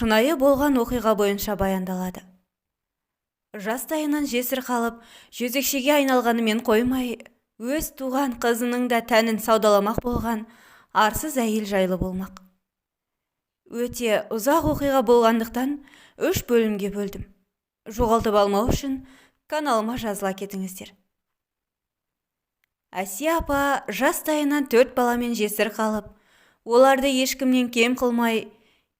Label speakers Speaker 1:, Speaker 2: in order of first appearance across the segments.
Speaker 1: шынайы болған оқиға бойынша баяндалады. Жастайынан жесір қалып, жезөкшеге айналғанымен қоймай, өз туған қызының да тәнін саудаламақ болған арсыз әйел жайлы болмақ. Өте ұзақ оқиға болғандықтан 3 бөлімге бөлдім. Жоғалтып алмау үшін каналыма жазыла кетіңіздер. Әсия апа жастайынан 4 баламен жесір қалып, оларды ешкімнен кем қылмай,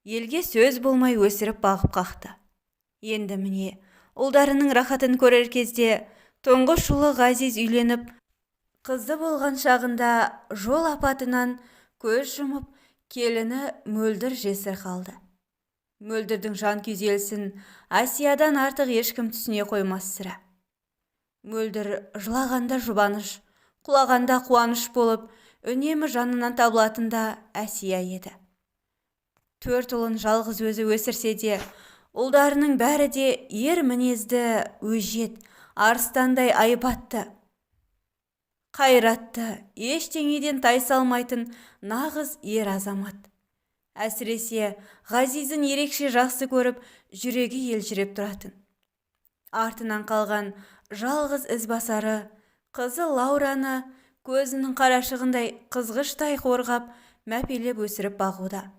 Speaker 1: елге сөз болмай өсіріп бағып қақты. Енді міне, ұлдарының рахатын көрер кезде тұңғыш ұлы Ғазиз үйленіп, қызды болған шағында жол апатынан көз жұмып, келіні Мөлдір жесір қалды. Мөлдірдің жан күйзелісін Әсиядан артық ешкім түсіне қоймас сірә. Мөлдір жылағанда жұбаныш, құлағанда қуаныш болып, үнемі жанынан табылатында Әсия еді. 4 ұлын жалғыз өзі өсірсе де, ұлдарының бәрі де ер мінезді, өжет, арыстандай айбатты, қайратты, ештеңеден тайсалмайтын нағыз ер азамат. Әсіресе Ғазизін ерекше жақсы көріп, жүрегі елжіреп тұратын. Артынан қалған жалғыз ізбасары, қызы Лаураны көзінің қарашығындай қызғыштай қорғап, мәпелеп өсіріп бағуда.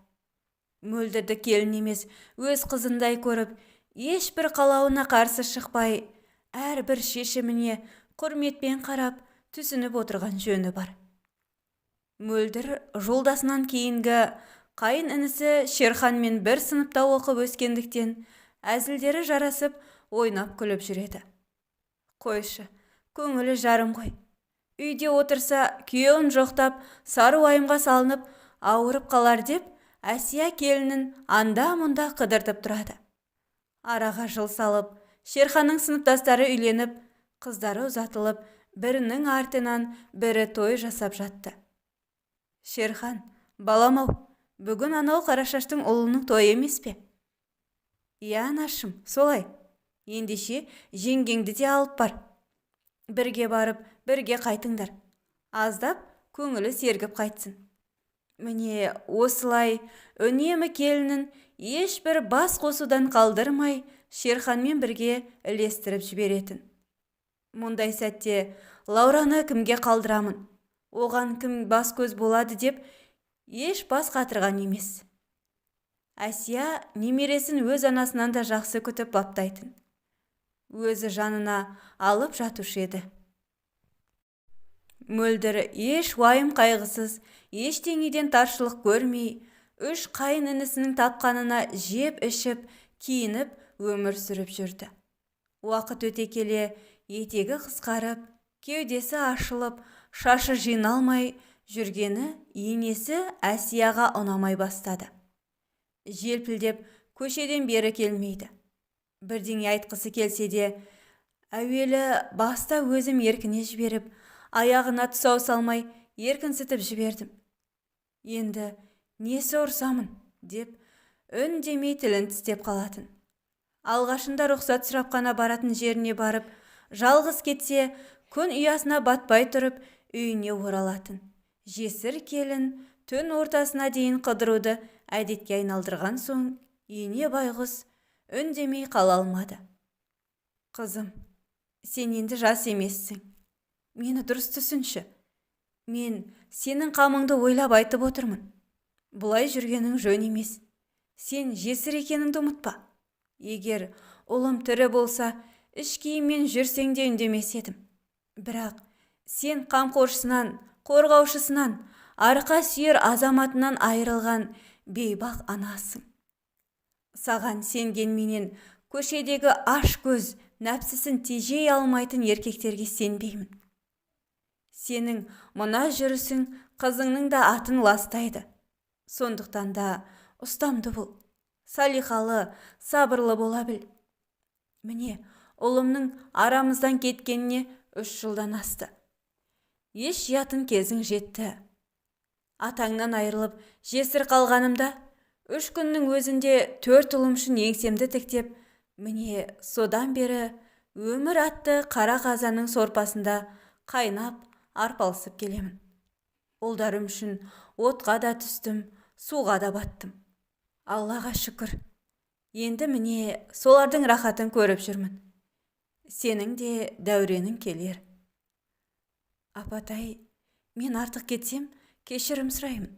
Speaker 1: Мөлдірді келін емес, өз қызындай көріп, ешбір қалауына қарсы шықпай, әрбір шешіміне құрметпен қарап, түсініп отырған жөні бар. Мөлдір жолдасынан кейінгі қайын інісі Шерханмен бір сыныпта оқып өскендіктен, әзілдері жарасып, ойнап күліп жүреді. Қойшы, көңілі жарым ғой. Үйде отырса, күйеуін жоқтап, сары уайымға салынып, ауырып қалар деп, Әсия келінін анда-мұнда қыдыртып тұрады. Араға жыл салып, Шерханның сыныптастары үйленіп, қыздары ұзатылып, бірінің артынан бірі той жасап жатты. Шерхан, балам-ау, бүгін анау Қарашаштың ұлының тойы емес пе? Иә, анашым, солай. Ендеше жеңгеңді де алып бар. Бірге барып, бірге қайтыңдар. Аздап көңілі сергіп қайтсын. Міне осылай үнемі келінін ешбір бас қосудан қалдырмай, Шерханмен бірге ілестіріп жіберетін. Мұндай сәтте Лаураны кімге қалдырамын? Оған кім бас көз болады деп еш бас қатырған емес. Әсия немересін өз анасынан да жақсы күтіп баптайтын. Өзі жанына алып жатушы еді. Мөлдір еш уайым қайғысыз, ештеңеден таршылық көрмей, 3 қайын інісінің тапқанына жеп ішіп, киініп, өмір сүріп жүрді. Уақыт өте келе, етегі қысқарып, кеудесі ашылып, шашы жиналмай жүргені енесі Әсияға ұнамай бастады. Желпілдеп көшеден бері келмейді. Бірдеңе айтқысы келсе де, әуелі баста өзім еркіне жіберіп, аяғына тұсау салмай еркінсітіп жібердім. Енді несі ұрсамын деп, үндемей тілін тістеп қалатын. Алғашында рұқсат сұрап қана баратын жеріне барып, жалғыз кетсе, күн ұясына батпай тұрып, үйіне оралатын. Жесір келін түн ортасына дейін қыдыруды әдетке айналдырған соң, ене байғұс үндемей қала алмады. Қызым, сен енді жас емессің. Мені дұрыс түсінші. Мен сенің қамыңды ойлап айтып отырмын. Бұлай жүргенің жөн емес. Сен жесір екеніңді ұмытпа. Егер ұлым тірі болса, іш киіммен жүрсең де үндемес едім. Бірақ сен қамқоршысынан, қорғаушысынан, арқа сүйер азаматынан айырылған бейбақ анасың. Саған сенген менен көшедегі аш көз, нәпсісін тежей алмайтын еркектерге сенбеймін. Сенің мына жүрісің қызыңның да атын ластайды. Сондықтан да ұстамды бол, салиқалы, сабырлы бола біл. Міне, ұлымның арамыздан кеткеніне 3 жылдан асты. Еш жиятын кезің жетті. Атаңнан айырылып, жесір қалғанымда, 3 күннің өзінде 4 ұлым үшін еңсемді тіктеп, міне содан бері өмір атты қара қазанның сорпасында қайнап, арпалысып келемін. Ұлдарым үшін отқа да түстім, суға да баттым. Аллаға шүкір, Енді міне солардың рахатын көріп жүрмін. Сенің де дәуренің келер. Апатай, мен артық кетсем, кешірім сұраймын.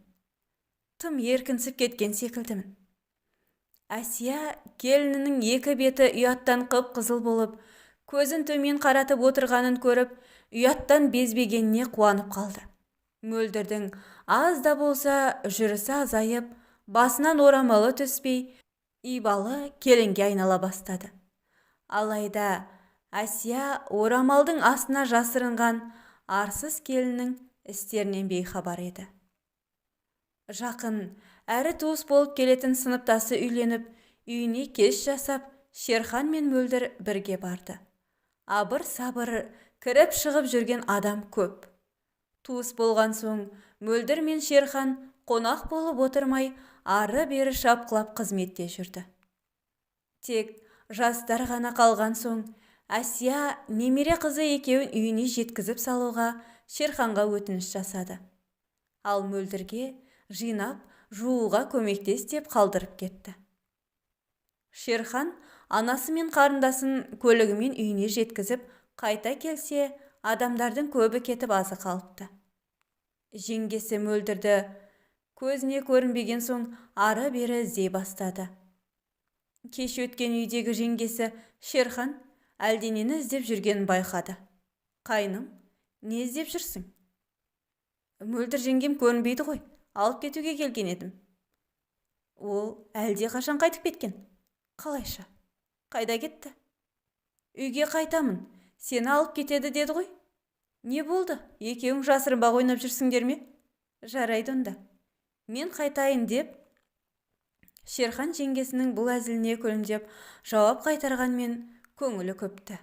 Speaker 1: Тым еркінсіп кеткен секілдімін. Әсия келінінің екі беті ұяттан қып-қызыл болып, көзін төмен қаратып отырғанын көріп, ұяттан безбегеніне қуанып қалды. Мөлдірдің аз да болса жүрісі азайып, басынан орамалы түспей, ибалы келінге айнала бастады. Алайда Әсия орамалдың астына жасырынған арсыз келіннің істерінен бейхабар еді. Жақын, әрі туыс болып келетін сыныптасы үйленіп, үйіне кеш жасап, Шерхан мен Мөлдір бірге барды. Абыр-сабыр кіріп шығып жүрген адам көп. Туыс болған соң Мөлдір мен Шерхан қонақ болып отырмай, ары-бері шапқылап қызметте жүрді. Тек жастар ғана қалған соң, Әсия немере қызы екеуін үйіне жеткізіп салуға Шерханға өтініш жасады. Ал Мөлдірге жинап, жууға көмектес деп қалдырып кетті. Шерхан анасы мен қарындасын көлігімен үйіне жеткізіп, қайта келсе, адамдардың көбі кетіп азы қалыпты. Жеңгесі Мөлдірді көзіне көрінбеген соң ары-бері іздей бастады. Кеш өткен үйдегі жеңгесі Шерхан әлденені іздеп жүргенін байқады. Қайным, не іздеп жүрсің? Мөлдір жеңгем көрінбейді ғой, алып кетуге келген едім. Ол әлде қашан қайтып кеткен? Қалайша? Қайда кетті? Үйге қайтамын, сені алып кетеді деді ғой. Не болды? Екеуің жасырынбақ ойнап жүрсіңдер ме? Жарайды онда. Мен қайтайын деп, Шерхан жеңгесінің бұл әзіліне күлімдеп жауап қайтарғанмен көңілі көпті.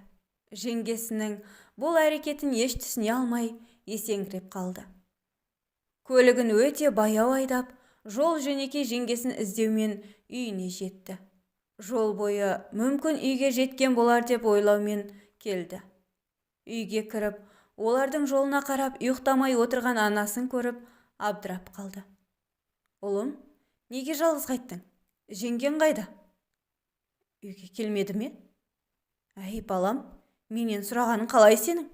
Speaker 1: Жеңгесінің бұл әрекетін еш түсіне алмай есеңгіреп қалды. Көлігін өте баяу айдап, жол жөнекей жеңгесін іздеумен үйіне жетті. Жол бойы мүмкін үйге жеткен болар деп ойлаумен келді. Үйге кіріп, олардың жолына қарап ұйықтамай отырған анасын көріп, абдырап қалды. Ұлым, неге жалғыз қайттың? Жеңген қайда? Үйге келмеді ме? Әй, балам, менен сұрағаның қалай сенің?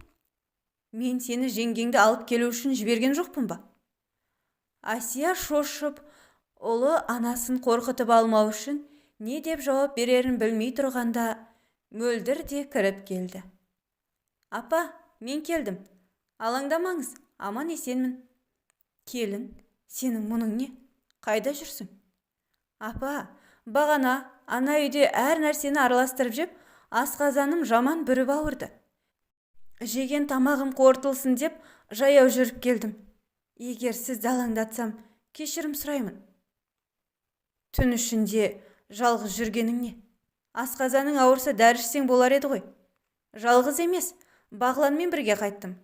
Speaker 1: Мен сені жеңгеңді алып келу үшін жіберген жоқпын ба? Әсия шошып, ұлы анасын қорқытып алмау үшін не деп жауап берерін білмей тұрғанда, Мөлдір де кіріп келді. Апа, мен келдім. Алаңдамаңыз, аман есенмін. Келін, сенің мұның не? Қайда жүрсің? Апа, бағана ана үйде әр нәрсені араластырып жеп, асқазаным жаман бүріп ауырды. Жеген тамағым қорытылсын деп, жаяу жүріп келдім. Егер сізді алаңдатсам, кешірім сұраймын. Түн ішінде жалғыз жүргенің не? Асқазаның ауырса дәрі ішсең болар еді ғой. Жалғыз емес, Бағланмен бірге қайттым.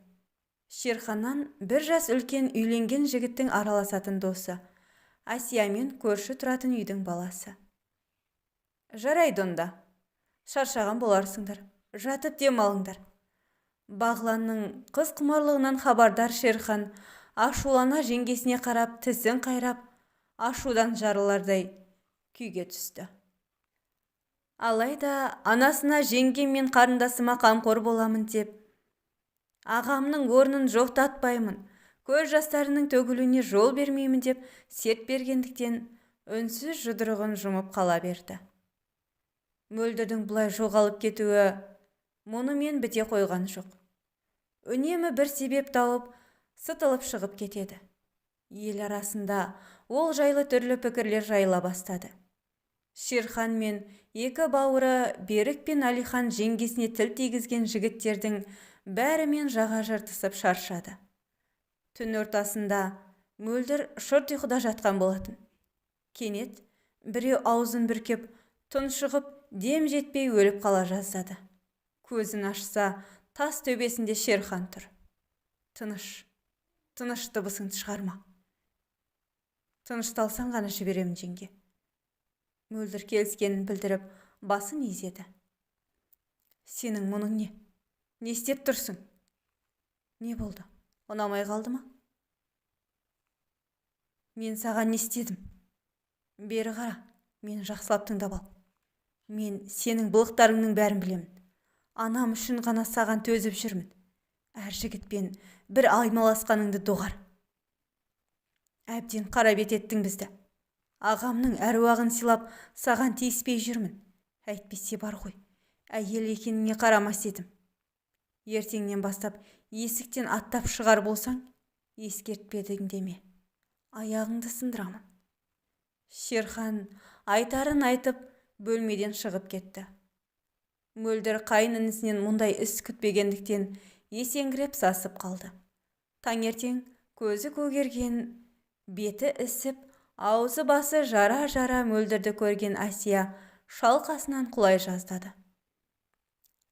Speaker 1: Шерханнан бір жас үлкен үйленген жігіттің араласатын досы. Әсиямен көрші тұратын үйдің баласы. Жарайды онда. Шаршаған боларсыңдар. Жатып демалыңдар. Бағланның қыз құмарлығынан хабардар Шерхан ашулана жеңгесіне қарап, тісін қайрап, ашудан жарылардай күйге түсті. Алайда анасына жеңгем мен қарындасыма қамқор боламын деп, ағамның орнын жоқтатпаймын, көз жастарының төгілуіне жол бермеймін деп серт бергендіктен үнсіз жұдырығын жұмып қала берді. Мөлдірдің бұлай жоғалып кетуі мұнымен біте қойған жоқ. Үнемі бір себеп тауып, сытылып шығып кетеді. Ел арасында ол жайлы түрлі пікірлер жайыла бастады. Шерхан мен екі бауыры Берік пен Алихан жеңгесіне тіл тигізген жігіттердің бәрімен жаға жыртысып шаршады. Түн ортасында Мөлдір шырт ұйқыда жатқан болатын. Кенет біреу аузын бүркеп, тұншығып, дем жетпей өліп қала жаздады. Көзін ашса, тас төбесінде Шерхан тұр. Тыныш дыбысыңды шығарма. Тынышталсаң ғана жіберемін жеңге. Мөлдір келіскенін білдіріп, басын изеді. Сенің мұның не? Не істеп тұрсың? Не болды? Ұнамай қалды ма? Мен саған не істедім? Бері қара, мені жақсылап тыңдап ал. Мен сенің былықтарыңның бәрін білемін. Анам үшін ғана саған төзіп жүрмін. Әр жігітпен бір аймаласқаныңды доғар. Әбден қарабет еттің бізді. Ағамның әруағын сыйлап саған тиіспей жүрмін. Әйтпесе бар ғой, әйел екеніңе қарамас едім. Ертеңнен бастап есіктен аттап шығар болсаң, ескертпедің деме. Аяғыңды сындырамын. Шерхан айтарын айтып бөлмеден шығып кетті. Мөлдір қайнынысінен мұндай іс күтпегендіктен есеңгіреп сасып қалды. Таңертең көзі көгерген, беті ісіп, аузы басы жара-жара Мөлдірді көрген Әсия шалқасынан құлай жаздады.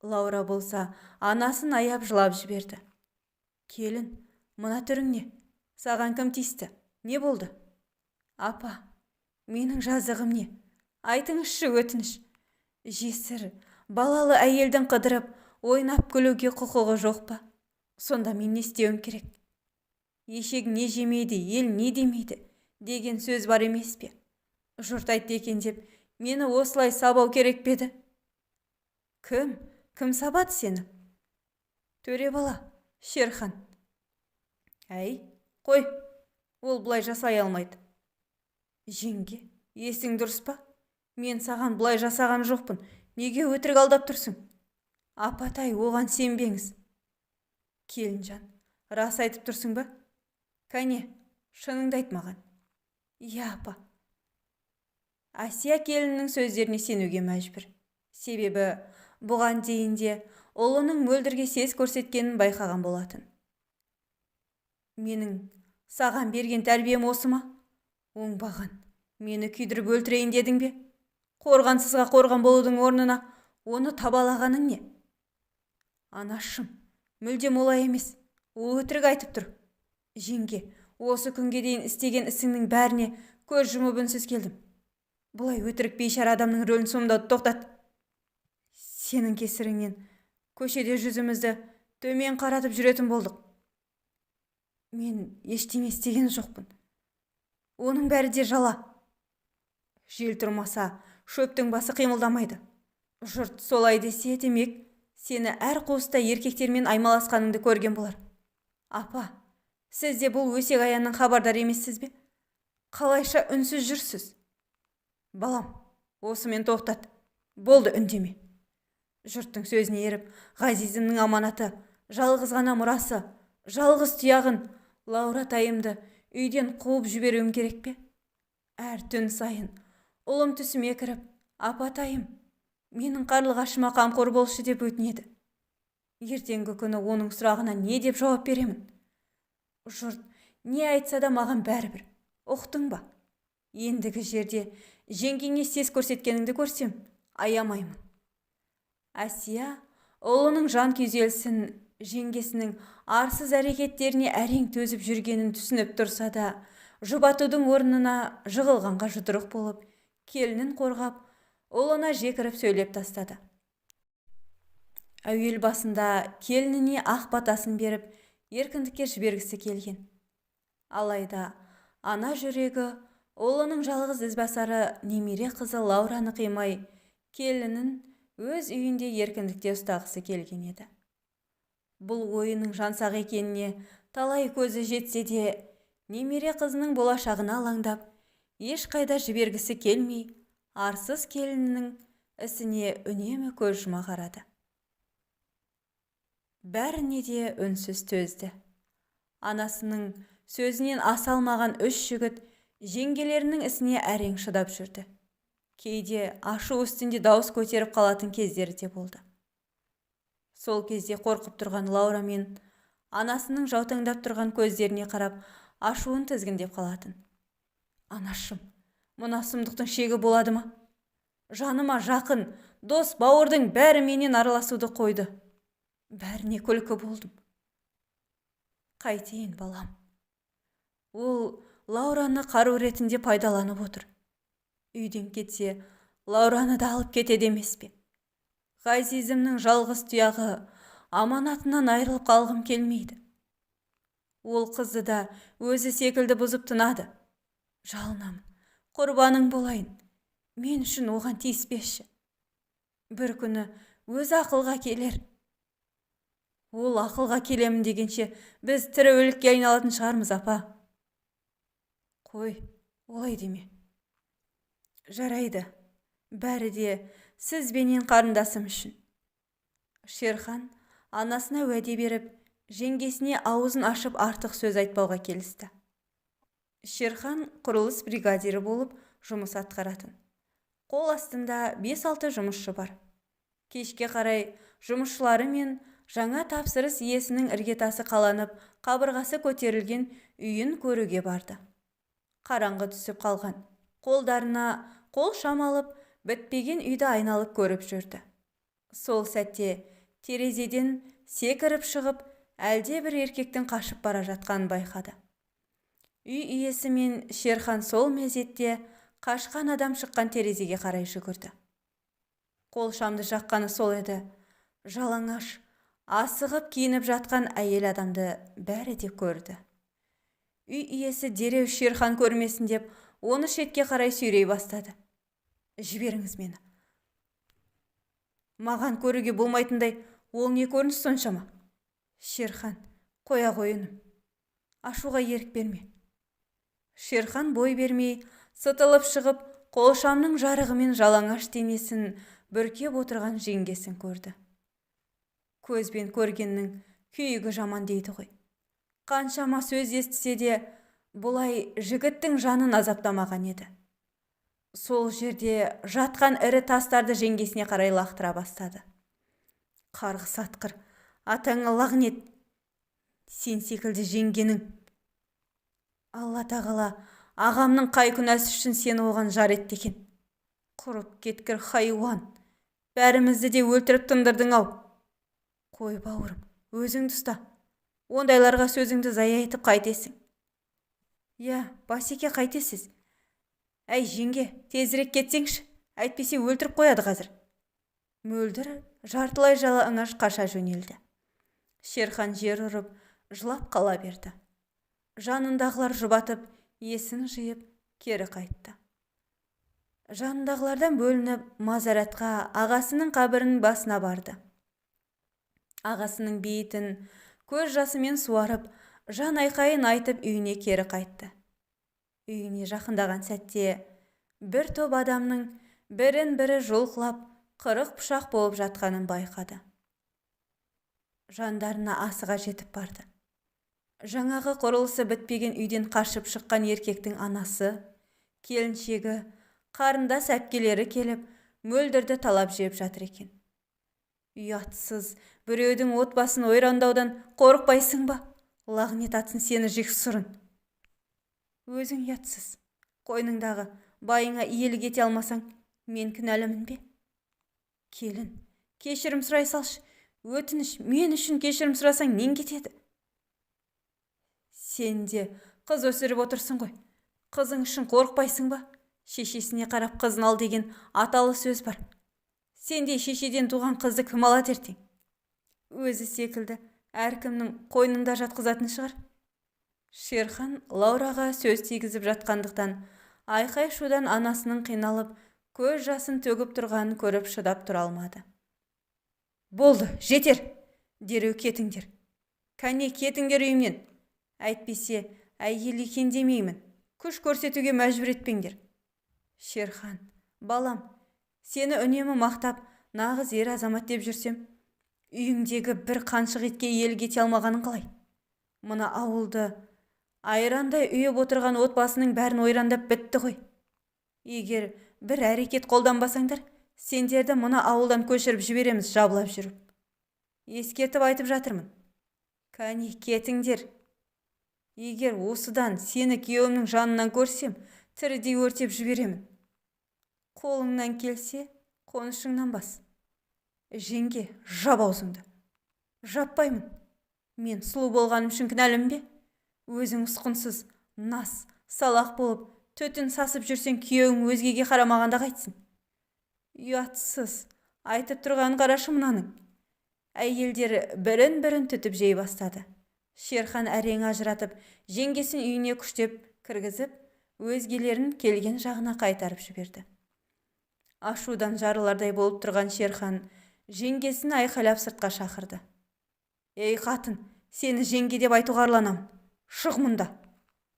Speaker 1: Лаура болса анасын аяп жылап жіберді. Келін, мына түрің не? Саған кім тиісті? Не болды? Апа, менің жазығым не? Айтыңызшы, өтініш. Жесір, балалы әйелдің қыдырып, ойнап күлуге құқығы жоқ па? Сонда мен не істеуім керек? Ешек не жемейді, ел не демейді деген сөз бар емес пе? Жұрт айтты екен деп, мені осылай сабау керек педі? Кім сабады сені? Төре бала, Шерхан. Әй, қой, ол бұлай жасай алмайды. Жеңге, есің дұрыс па? Мен саған бұлай жасаған жоқпын. Неге өтірік алдап тұрсың? Апатай, оған сенбеңіз. Келінжан, рас айтып тұрсың ба? Кәне, шыныңды айт маған. Иә, апа. Әсия келіннің сөздеріне сенуге мәжбүр. Себебі бұған дейін де ұлының Мөлдірге сес көрсеткенін байқаған болатын. Менің саған берген тәрбием осы ма? Оңбаған, мені күйдіріп өлтірейін дедің бе? Қорғансызға қорған болудың орнына оны табалағаның не? Анашым, мүлдем олай емес. Ол өтірік айтып тұр. Жеңге, осы күнге дейін істеген ісіңнің бәріне көз жұмып үнсіз келдім. Бұлай өтірік бейшара адамның рөлін сомдауды тоқтат. Сенің кесіріңнен көшеде жүзімізді төмен қаратып жүретін болдық. Мен ештеңе істеген жоқпын. Оның бәрі де жала. Жел тұрмаса, шөптің басы қимылдамайды. Жұрт солай десе, демек, сені әр қуыста еркектермен аймаласқаныңды көрген болар. Апа, сіз де бұл өсек аянның хабардар емессіз бе? Қалайша үнсіз жүрсіз? Балам, осымен тоқтат. Болды, үндеме. Жұрттың сөзіне еріп, Ғазизімнің аманаты, жалғыз ғана мұрасы, жалғыз тұяғын, Лаура тайымды үйден қуып жіберуім керек пе? Әр түн сайын ұлым түсіме кіріп, апатайым, менің қарлығашыма қамқор болшы деп өтінеді. Ертеңгі күні оның сұрағына не деп жауап беремін? Жұрт не айтса да маған бәрібір. Ұқтың ба? Ендігі жерде жеңгеңе сес көрсеткеніңді көрсем, аямаймын. Әсия ұлының жан күйзелсін, жеңгесінің арсыз әрекеттеріне әрең төзіп жүргенін түсініп тұрса да, жұбатудың орнына жығылғанға жұдырық болып, келінін қорғап, ұлына жекіріп сөйлеп тастады. Әуел басында келініне ақ батасын беріп, еркіндікке жібергісі келген. Алайда ана жүрегі ұлының жалғыз ізбасары немере қызы Лаураны қимай, келінін өз үйінде еркіндікте ұстағысы келген еді. Бұл ойының жансақ екеніне талай көзі жетсе де, немере қызының болашағына алаңдап, ешқайда жібергісі келмей, арсыз келінінің ісіне үнемі көз жұма қарады. Бәріне де үнсіз төзді. Анасының сөзінен аса алмаған үш жігіт жеңгелерінің ісіне әрең шыдап жүрді. Кейде ашу үстінде дауыс көтеріп қалатын кездері де болды. Сол кезде қорқып тұрған Лаура мен анасының жаутаңдап тұрған көздеріне қарап ашуын тізгіндеп қалатын. Анашым, мына сұмдықтың шегі болады ма? Жаныма жақын, дос, бауырдың бәрі менен араласуды қойды. Бәріне күлкі болдым. Қайтейін, балам? Ол Лаураны қару ретінде пайдаланып отыр. Үйден кетсе, Лаураны да алып кетеді емес пе? Ғазизімнің жалғыз тұяғы аманатынан айырылып қалғым келмейді. Ол қызды да өзі секілді бұзып тынады. Жалынамын, құрбаның болайын. Мен үшін оған тиіспеші. бір күні өзі ақылға келер. Ол ақылға келемін дегенше біз тірі өлікке айналатын шығармыз, апа. Қой, олай деме. Жарайды, бәрі де сіз бенен қарындасым үшін. Шерхан анасына уәде беріп, жеңгесіне аузын ашып артық сөз айтпауға келісті. Шерхан құрылыс бригадирі болып жұмыс атқаратын. Қол астында 5-6 жұмысшы бар. Кешке қарай жұмысшылары мен жаңа тапсырыс иесінің іргетасы қаланып, қабырғасы көтерілген үйін көруге барды. Қараңғы түсіп қалған. Қолдарына қол шамалып, бітпеген үйді айналып көріп жүрді. Сол сәтте терезеден секіріп шығып, әлде бір еркектің қашып бара жатқанын байқады. Үй иесі мен Шерхан сол мезетте қашқан адам шыққан терезеге қарай жүгірді. Қол шамды жаққаны сол еді. Жалаңаш, асығып киініп жатқан әйел адамды бәрі де көрді. Үй иесі дереу Шерхан көрмесін деп, оны шетке қарай сүйрей бастады. Жіберіңіз мені. Маған көруге болмайтындай, ол не көрініс соншама? Шерхан, қоя қойыным. Ашуға ерік берме. Шерхан бой бермей, сытылып шығып, қолшамның жарығымен жалаңаш денесін бүркеп отырған жеңгесін көрді. Көзбен көргеннің күйігі жаман дейді ғой. Қаншама сөз естісе де, бұлай жігіттің жанын азаптамаған еді. Сол жерде жатқан ірі тастарды жеңгесіне қарай лақтыра бастады. Қарғыс атқыр, атаңа лағнет. Сен секілді жеңгенің. Алла тағала ағамның қай күнәсі үшін сені оған жар етті екен. Құрып кеткір хайуан. Бәрімізді де өлтіріп тындырдың ау. Қой бауырым, өзіңді ұста. Ондайларға сөзіңді зая етіп қайтесің. Я, Басеке қайтесіз? Әй жеңге, тезірек кетсеңші, әйтпесе өлтіріп қояды қазір. Мөлдір жартылай жалаңаш қаша жөнелді. Шерхан жер ұрып, жылап қала берді. Жанындағылар жұбатып, есін жиып, кері қайтты. Жанындағылардан бөлініп, мазаратқа ағасының қабірінің басына барды. Ағасының бейітін көз жасымен суарып, жан айқайын айтып үйіне кері қайтты. Үйіне жақындаған сәтте бір топ адамның бірін-бірі жұлқылап, қырық пышақ болып жатқанын байқады. Жандарына асыға жетіп барды. Жаңағы құрылысы бітпеген үйден қашып шыққан еркектің анасы, келіншегі, қарындас әпкелері келіп, мөлдірді талап жеп жатыр екен. Ұятсыз, біреудің отбасын ойрандаудан қорықпайсың ба? Лағнет атсын сені жексұрын. Өзің ұятсыз. Қойныңдағы байыңа иелік ете алмасаң, мен кінәлімін бе? Келін, кешірім сұрай салшы. Өтініш, мен үшін кешірім сұрасаң нең кетеді? Сен де қыз өсіріп отырсың ғой. Қызың үшін қорықпайсың ба? Шешесіне қарап қызын ал деген аталы сөз бар. Сендей шешеден туған қызды кім алады ертең? Өзі секілді әркімнің қойнында жатқызатын шығар. Шерхан Лаураға сөз тигізіп жатқандықтан, айқай шудан анасының қиналып, көз жасын төгіп тұрғанын көріп шыдап тұра алмады. Болды, жетер. Дереу кетіңдер. Кәне кетіңдер үйімнен. Әйтпесе, әйел екен демеймін. Күш көрсетуге мәжбүр етпеңдер. Шерхан, балам, сені үнемі мақтап, нағыз ер азамат деп жүрсем, үйіңдегі бір қаншық етке иелік ете алмағаның қалай? Мына ауылды айрандай үйіп отырған отбасының бәрін ойрандап бітті ғой. Егер бір әрекет қолданбасаңдар, сендерді мына ауылдан көшіріп жібереміз жабылап жүріп. Ескертіп айтып жатырмын. Кәне кетіңдер. Егер осыдан сені күйеуімнің жанынан көрсем, тірідей өртеп жіберемін. Қолыңнан келсе, қонышыңнан бас. Жеңге, жап аузыңды. Жаппаймын. Мен сұлу болғаным үшін кінәлім бе? Өзің ұсқынсыз, нас, салақ болып, төтін сасып жүрсең, күйеуің өзгеге қарамағанда қайтсын. Ұятсыз, айтып тұрған қарашы мынаның. Әйелдері бірін-бірін түтіп жей бастады. Шерхан әрең ажыратып, жеңгесін үйіне күштеп кіргізіп, өзгелерін келген жағына қайтарып жіберді. Ашудан жарылардай болып тұрған Шерхан жеңгесін айқайлап сыртқа шақырды. Ей қатын, сені жеңге деп айтуға арланам. Шық мұнда.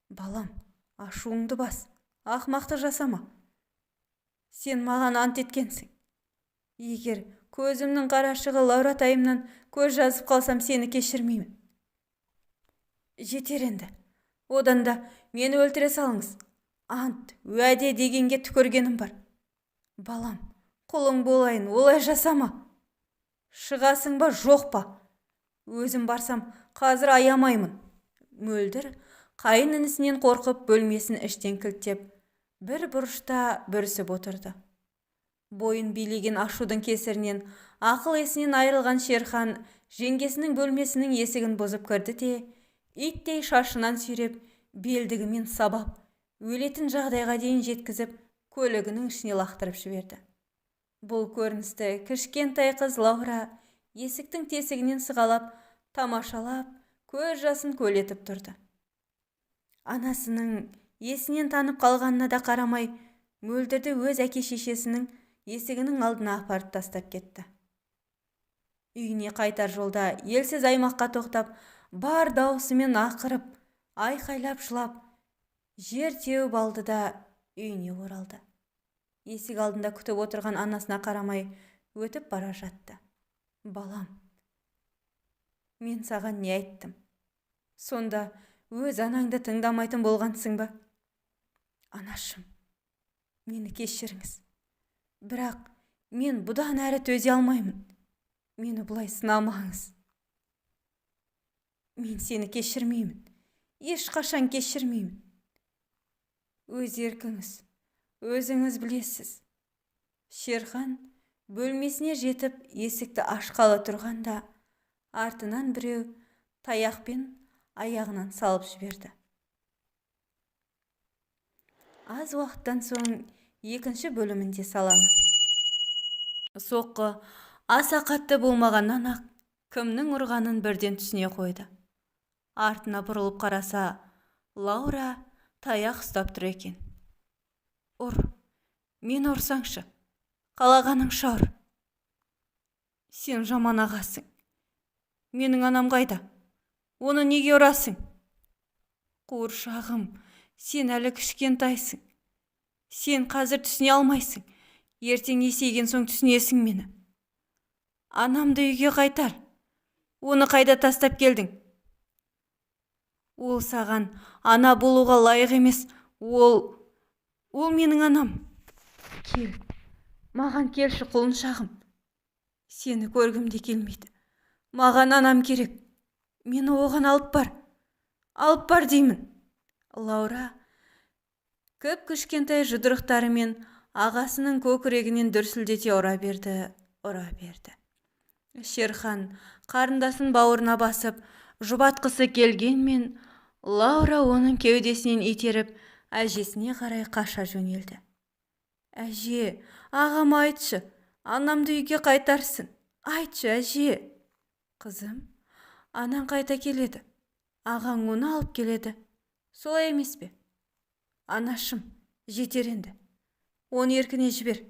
Speaker 1: Балам, ашуыңды бас, ақмақты жасама. Сен маған ант еткенсің. Егер көзімнің қарашығы Лауратайымнан көз жазып қалсам, сені кешірмеймін. Жетер енді. Одан да мені өлтіре салыңыз. Ант, уәде дегенге түкіргенім бар. Балам, құлың болайын, олай жасама. Шығасың ба, жоқ па? Өзім барсам, қазір аямаймын. Мөлдір қайын інісінен қорқып бөлмесін іштен кілттеп, бір бұрышта бүрісіп отырды. Бойын билеген ашудың кесірінен ақыл есінен айырылған Шерхан жеңгесінің бөлмесінің есігін бұзып кірді де, иттей шашынан сүйреп, белдігімен сабап, өлетін жағдайға дейін жеткізіп, көлігінің ішіне лақтырып жіберді. Бұл көріністі кішкентай қыз Лаура есіктің тесігінен сығалап, тамашалап, көз жасын көлетіп тұрды. Анасының есінен танып қалғанына да қарамай, Мөлдірді өз әке-шешесінің есігінің алдына апарып тастап кетті. Үйіне қайтар жолда елсіз аймаққа тоқтап, бар даусымен ақырып, айқайлап жылап, жер теуіп алды да үйіне оралды. Есік алдында күтіп отырған анасына қарамай өтіп бара жатты. Балам, мен саған не айттым? Сонда өз анаңды тыңдамайтын болғансың ба? Анашым, мені кешіріңіз. Бірақ мен бұдан әрі төзе алмаймын. Мені бұлай сынамаңыз. Мен сені кешірмеймін. Ешқашан кешірмеймін. Өз еркіңіз, өзіңіз білесіз. Шерхан бөлмесіне жетіп есікті ашқалы тұрғанда, артынан біреу таяқпен аяғынан салып жіберді. Аз уақыттан соң екінші бөлімінде саламын. Соққы аса қатты болмағаннан ақ кімнің ұрғанын бірден түсіне қойды. Артына бұрылып қараса, Лаура таяқ ұстап тұр екен. Ұр, мен ұрсаңшы, қалағаныңша ұр. Сен жаман ағасың. Менің анам қайда? Оны неге ұрасың? Қуыршағым, сен әлі кішкентайсың. Сен қазір түсіне алмайсың. Ертең есейген соң түсінесің мені. Анамды үйге қайтар. Оны қайда тастап келдің? Ол саған ана болуға лайық емес. Ол менің анам. Кел, маған келші құлыншағым. Сені көргім де келмейді. Маған анам керек. Мені оған алып бар. Алып бар деймін. Лаура кіп-кішкентай жұдырықтарымен ағасының көкірегінен дүрсілдете ұра берді. Шерхан қарындасын бауырына басып, жұбатқысы келгенмен, Лаура оның кеудесінен итеріп, әжесіне қарай қаша жөнелді. Әже, ағам айтшы, анамды үйге қайтарсын. Айтшы, әже. Қызым, анаң қайта келеді. Ағаң оны алып келеді. Солай емес пе? Анашым, жетер енді. Оны еркіне жібер.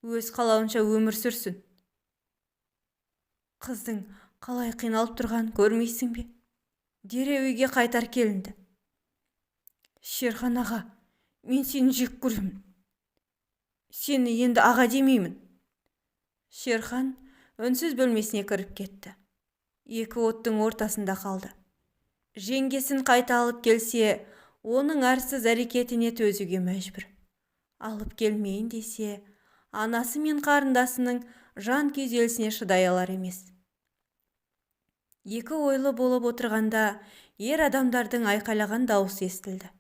Speaker 1: Өз қалауынша өмір сүрсін. Қыздың қалай қиналып тұрған көрмейсің бе? Дереу үйге қайтар келінді. Шерхан аға, мен сені жек көремін. Сені енді аға демеймін. Шерхан үнсіз бөлмесіне кіріп кетті. Екі оттың ортасында қалды. Жеңгесін қайта алып келсе, оның арсыз әрекетіне төзуге мәжбүр. Алып келмейін десе, анасы мен қарындасының жан күйзелісіне шыдай алар емес. Екі ойлы болып отырғанда ер адамдардың айқайлаған дауысы естілді.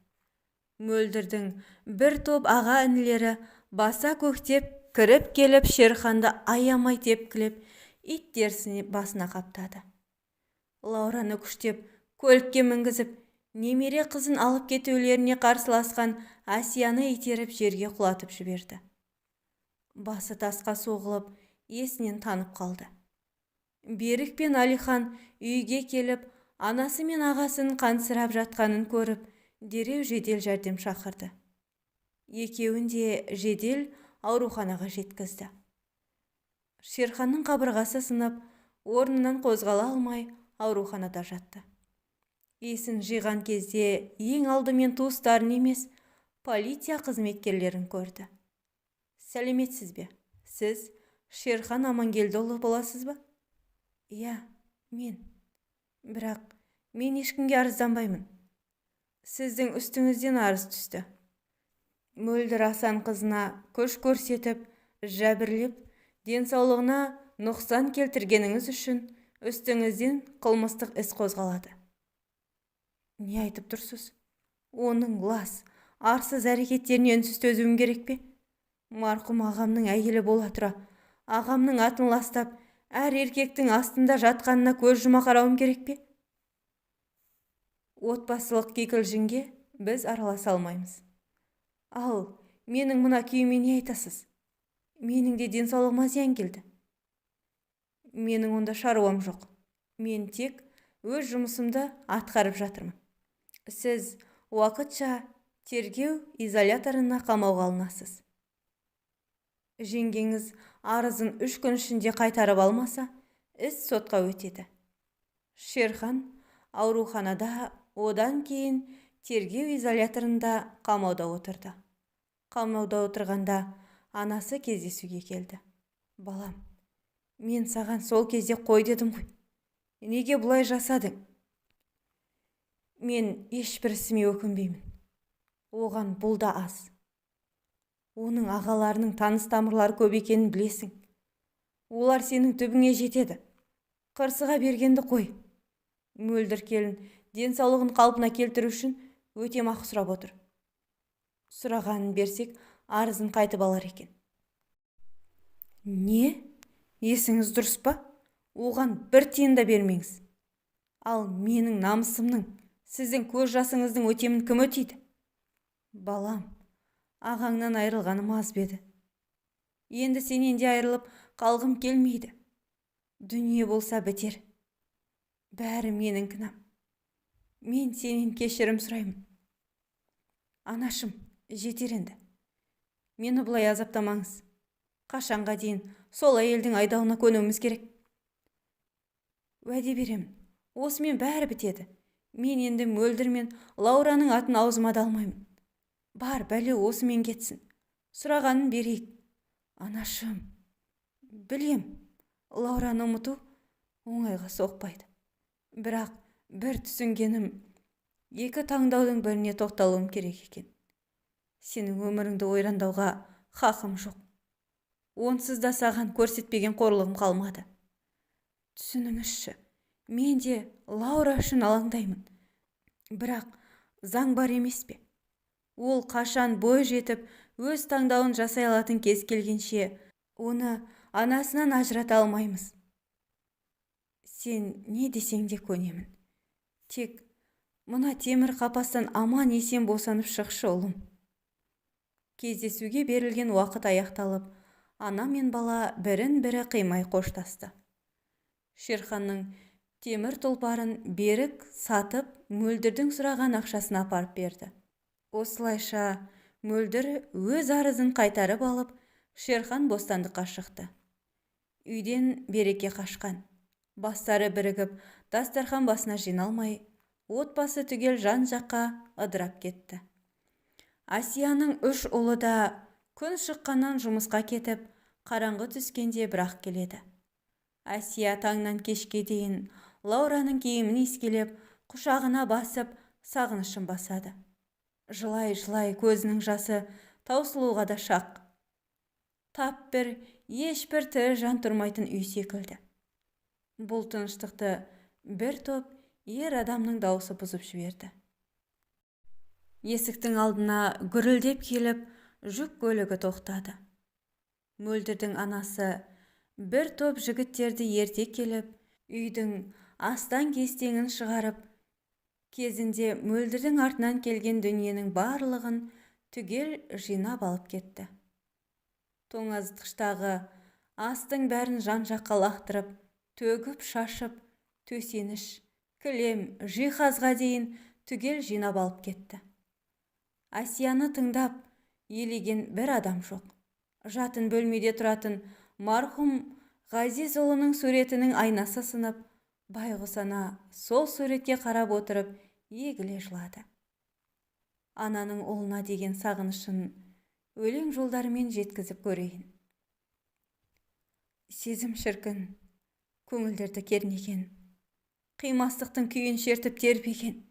Speaker 1: Мөлдірдің бір топ аға інілері баса көктеп кіріп келіп Шерханды аямай тепкілеп, ит терісіне басына қаптады. Лаураны күштеп, көлікке мінгізіп, немере қызын алып кетулеріне қарсыласқан Асияны итеріп жерге құлатып жіберді. Басы тасқа соғылып, есінен танып қалды. Берік пен Алихан үйге келіп, анасы мен ағасын қансырап жатқанын көріп, дереу жедел жәрдем шақырды. Екеуін де жедел ауруханаға жеткізді. Шерханның қабырғасы сынып, орнынан қозғала алмай ауруханада жатты. Есін жиған кезде ең алдымен туыстарын емес, полиция қызметкерлерін көрді. Сәлеметсіз бе? Сіз Шерхан Амангелдіұлы боласыз ба? Иә, мен. Бірақ мен ешкімге арызданбаймын. Сіздің үстіңізден арыз түсті. Мөлдір Асан қызына күш көрсетіп, жәбірлеп, денсаулығына нұқсан келтіргеніңіз үшін үстіңізден қылмыстық іс қозғалады. Не айтып тұрсыз? Оның лас, арсыз әрекеттеріне үнсіз төзуім керек пе? Марқұм ағамның әйелі бола тұра, ағамның атын ластап, әр еркектің астында жатқанына көз жұма қарауым керек пе? Отбасылық кикілжіңге біз араласа алмаймыз. Ал, менің мына күйіме не айтасыз? Менің де денсаулығыма зиян келді. Менің онда шаруам жоқ. Мен тек өз жұмысымды атқарып жатырмын. Сіз уақытша тергеу изоляторына қамауға алынасыз. Жеңгеңіз арызын 3 күн ішінде қайтарып алмаса, іс сотқа өтеді. Шерхан ауруханада, одан кейін тергеу изоляторында қамауда отырды. Қамауда отырғанда анасы кездесуге келді. Балам, мен саған сол кезде қой дедім ғой. Неге бұлай жасадың? Мен ешбір ісіме өкінбеймін. Оған бұл да аз. Оның ағаларының таныс тамырлары көп екенін білесің. Олар сенің түбіңе жетеді. Қырсыға бергенді қой. Мөлдір келін денсаулығын қалпына келтіру үшін өтемақы сұрап отыр. Сұрағанын берсек, арызын қайтып алар екен. Не? Есіңіз дұрыс па? Оған бір тиын да бермеңіз. Ал менің намысымның, сіздің көз жасыңыздың өтемін кім өтейді? Балам, ағаңнан айырылғаным аз беді. Енді сенен де айырылып қалғым келмейді. Дүние болса бітер. Бәрі менің кінәм. Мен сенен кешірім сұраймын. Анашым, жетер енді. Мені бұлай азаптамаңыз. Қашанға дейін сол әйелдің айдауына көнуіміз керек. Уәде беремін, осымен бәрі бітеді. Мен енді Мөлдір мен Лаураның атын аузыма да алмаймын. Бар, бәле осымен кетсін. Сұрағанын берейік. Анашым, білем, Лаураны ұмыту оңайға соқпайды. Бірақ бір түсінгенім, екі таңдаудың біріне тоқталуым керек екен. Сенің өміріңді ойрандауға хақым жоқ. Онсыз да саған көрсетпеген қорлығым қалмады. Түсініңізші, мен де Лаура үшін алаңдаймын. Бірақ заң бар емес пе? Ол қашан бой жетіп, өз таңдауын жасай алатын кез келгенше, оны анасынан ажырата алмаймыз. Сен не десең де көнемін. Тек мына темір қапастан аман есен босанып шықшы, ұлым. Кездесуге берілген уақыт аяқталып, ана мен бала бірін-бірі қимай қоштасты. Шерханның темір тұлпарын берік сатып, Мөлдірдің сұраған ақшасын апарып берді. Осылайша Мөлдір өз арызын қайтарып алып, Шерхан бостандыққа шықты. Үйден береке қашқан. Бастары бірігіп, дастархан басына жиналмай, отбасы түгел жан-жаққа ыдырап кетті. Асияның 3 ұлы да күн шыққаннан жұмысқа кетіп, қараңғы түскенде бірақ келеді. Асия таңнан кешке дейін Лаураның киімін иіскелеп, құшағына басып, сағынышын басады. Жылай-жылай көзінің жасы таусылуға да шақ. Тап бір, ешбір тірі жан тұрмайтын үй секілді. Бұл тыныштықты бір топ ер адамның дауысы бұзып жіберді. Есіктің алдына гүрілдеп келіп, жүк көлігі тоқтады. Мөлдірдің анасы бір топ жігіттерді ерте келіп, үйдің астан-кестеңін шығарып, кезінде Мөлдірдің артынан келген дүниенің барлығын түгел жинап алып кетті. Тоңазытқыштағы астың бәрін жан-жаққа лақтырып, төгіп шашып, төсеніш, кілем, жиһазға дейін түгел жинап алып кетті. Асияны тыңдап, елеген бір адам жоқ. Жатын бөлмеде тұратын марқұм Ғазизұлының суретінің айнасы сынып, байғұс ана сол суретке қарап отырып егіле жылады. Ананың ұлына деген сағынышын өлең жолдарымен жеткізіп көрейін. Сезім шіркін, көңілдерді кернеген, қимастықтың күйін шертіп тербеген.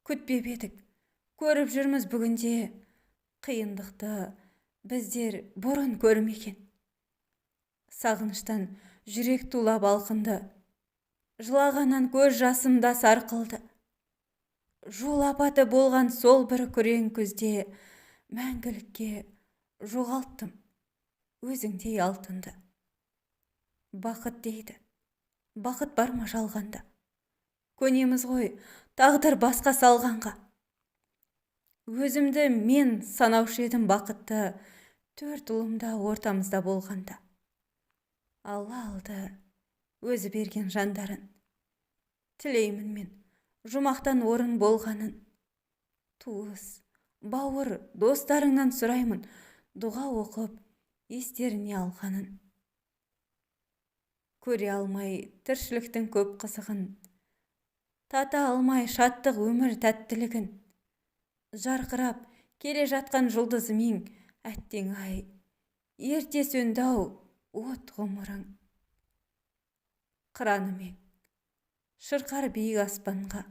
Speaker 1: Күтпеп едік, көріп жүрміз бүгінде, қиындықты біздер бұрын көрмеген. Сағыныштан жүрек тулап алқынды, жылағаннан көз жасымда сарқылды. Жол апаты болған сол бір күрең күзде мәңгілікке жоғалттым өзіңдей алтынды. Бақыт дейді, бақыт бар ма жалғанда? Көнеміз ғой тағдыр басқа салғанға. Өзімді мен санаушы едім бақытты, 4 ұлымда ортамызда болғанда. Алла алды өзі берген жандарын, тілеймін мен жұмақтан орын болғанын. Туыс, бауыр, достарыңнан сұраймын, дұға оқып естеріне алғанын. Көре алмай тіршіліктің көп қызығын, тата алмай шаттық өмір тәттілігін. Жарқырап келе жатқан жұлдызымен, әттең ай, ерте сөнді-ау от ғұмырың. Қыранымен шырқар биік аспанға,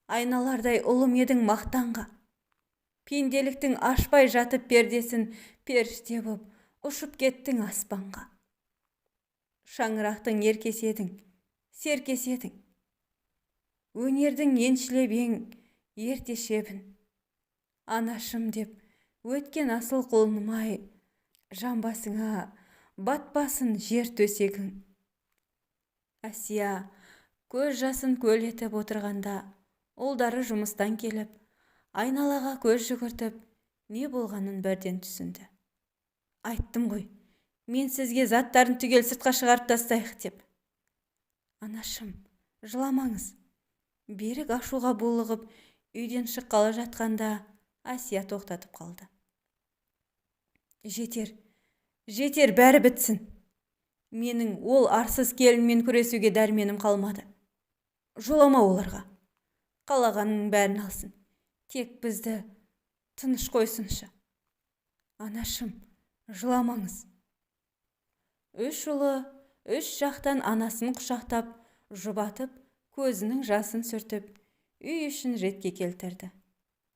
Speaker 1: айналардай ұлым едің мақтанға. Пенделіктің ашпай жатып пердесін, періште боп ұшып кеттің аспанға. Шаңырақтың еркеседің, серкеседің, өнердің еншілеп ең ерте шебін. Анашым деп өткен асыл құлынымай, жамбасыңа батпасын жер төсегің. Әсия көз жасын көл етіп отырғанда, ұлдары жұмыстан келіп, айналаға көз жүгіртіп, не болғанын бірден түсінді. Айттым ғой, мен сізге заттарын түгел сыртқа шығарып тастайық деп. Анашым, жыламаңыз. Берік ашуға булығып, үйден шыққалы жатқанда Әсия тоқтатып қалды. Жетер, бәрі бітсін. Менің ол арсыз келінмен күресуге дәрменім қалмады. Жолама оларға. Қалағанның бәрін алсын. Тек бізді тыныш қойсыншы. Анашым, жыламаңыз. 3 ұлы 3 жақтан анасын құшақтап, жұбатып, көзінің жасын сүртіп, үй ішін ретке келтірді.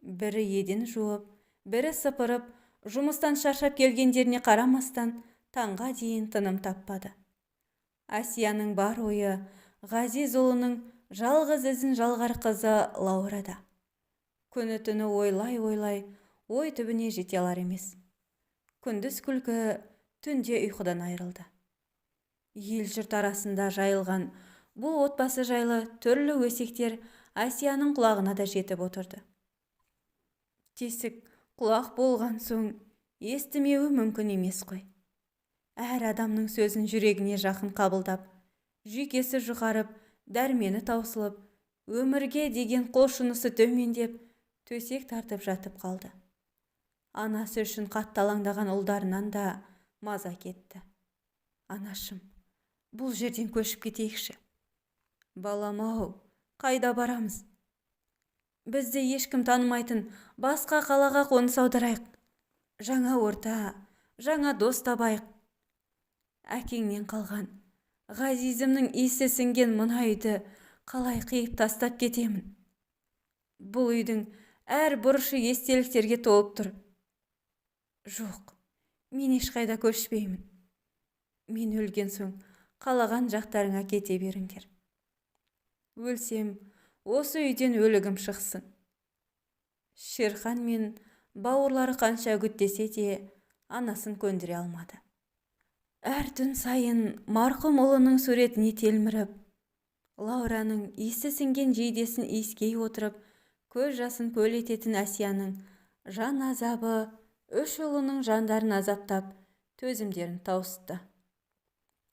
Speaker 1: Бірі еден жуып, бірі сыпырып, жұмыстан шаршап келгендеріне қарамастан, таңға дейін тыным таппады. Әсияның бар ойы Ғазизұлының жалғыз ізін жалғар қызы Лаурада. Күні түні ойлай, ой түбіне жете алар емес. Күндіз күлкі, түнде ұйқыдан айырылды. Ел жұрт арасында жайылған бұл отбасы жайлы түрлі өсектер Әсияның құлағына да жетіп отырды. Тесік құлақ болған соң естімеуі мүмкін емес қой. Әр адамның сөзін жүрегіне жақын қабылдап, жүйкесі жұқарып, дәрмені таусылып, өмірге деген құлшынысы төмендеп, төсек тартып жатып қалды. Анасы үшін қатты алаңдаған ұлдарынан да маза кетті. Анашым, бұл жерден көшіп кетейікші. Балам-ау, қайда барамыз? Бізді ешкім танымайтын басқа қалаға қоныс аударайық. Жаңа орта, жаңа дос табайық. Әкеңнен қалған Ғазизімнің иісі сіңген мына үйді қалай қиып тастап кетемін? Бұл үйдің әр бұрышы естеліктерге толып тұр. Жоқ, мен ешқайда көшпеймін. Мен өлген соң қалаған жақтарыңа кете беріңдер. Өлсем, осы үйден өлігім шықсын. Шерхан мен бауырлары қанша үгіттесе де анасын көндіре алмады. Әр түн сайын марқұм ұлының суретіне телміріп, Лаураның иісі сіңген жейдесін иіскей отырып, көз жасын көл ететін Әсияның жан азабы 3 ұлының жандарын азаптап, төзімдерін таусытты.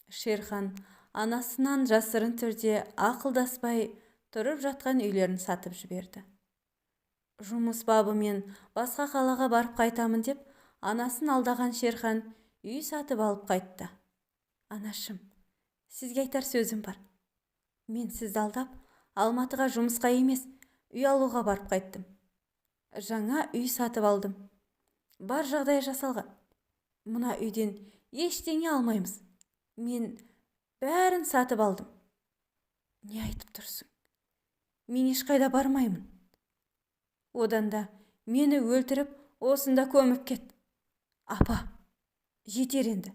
Speaker 1: Шерхан анасынан жасырын түрде ақылдаспай тұрып жатқан үйлерін сатып жіберді. Жұмыс бабымен басқа қалаға барып қайтамын деп, Анасын алдаған Шерхан үй сатып алып қайтты. Анашым, сізге айтар сөзім бар. Мен сізді алдап, Алматыға жұмысқа емес, үй алуға барып қайттым. Жаңа үй сатып алдым. Бар жағдай жасалған. Мына үйден ештеңе алмаймыз. Мен бәрін сатып алдым. Не айтып тұрсың? Мен ешқайда бармаймын. Одан да мені өлтіріп, осында көміп кет. Апа, жетер енді.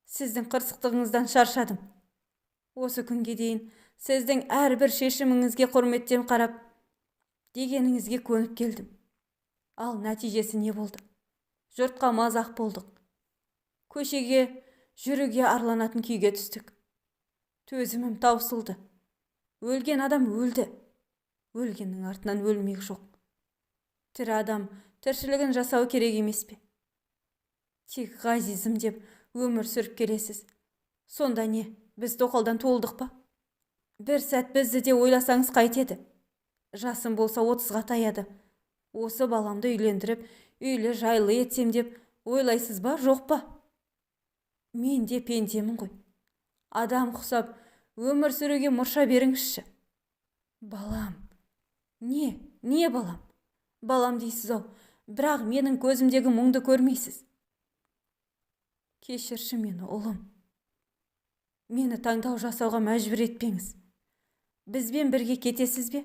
Speaker 1: Сіздің қырсықтығыңыздан шаршадым. Осы күнге дейін сіздің әрбір шешіміңізге құрметтен қарап, дегеніңізге көніп келдім. Ал нәтижесі не болды? Жұртқа мазақ болдық. Көшеге, жүруге арланатын күйге түстік. Төзімім таусылды. Өлген адам өлді. Өлгеннің артынан өлмек жоқ. Тірі адам тіршілігін жасау керек емес пе? Тек ғазизім деп өмір сүріп келесіз. Сонда не, біз тоқалдан туылдық па? Бір сәт бізді де ойласаңыз қайтеді? Жасым болса 30-ға таяды. Осы баламды үйлендіріп, үйлі жайлы етсем деп ойлайсыз ба, жоқ па? Мен де пендемін ғой. Адам құсап, өмір сүруге мұрша беріңізші. Балам. Не балам? Балам дейсіз-ау, бірақ менің көзімдегі мұңды көрмейсіз. Кешірші мені, ұлым. Мені таңдау жасауға мәжбүр етпеңіз. Бізбен бірге кетесіз бе?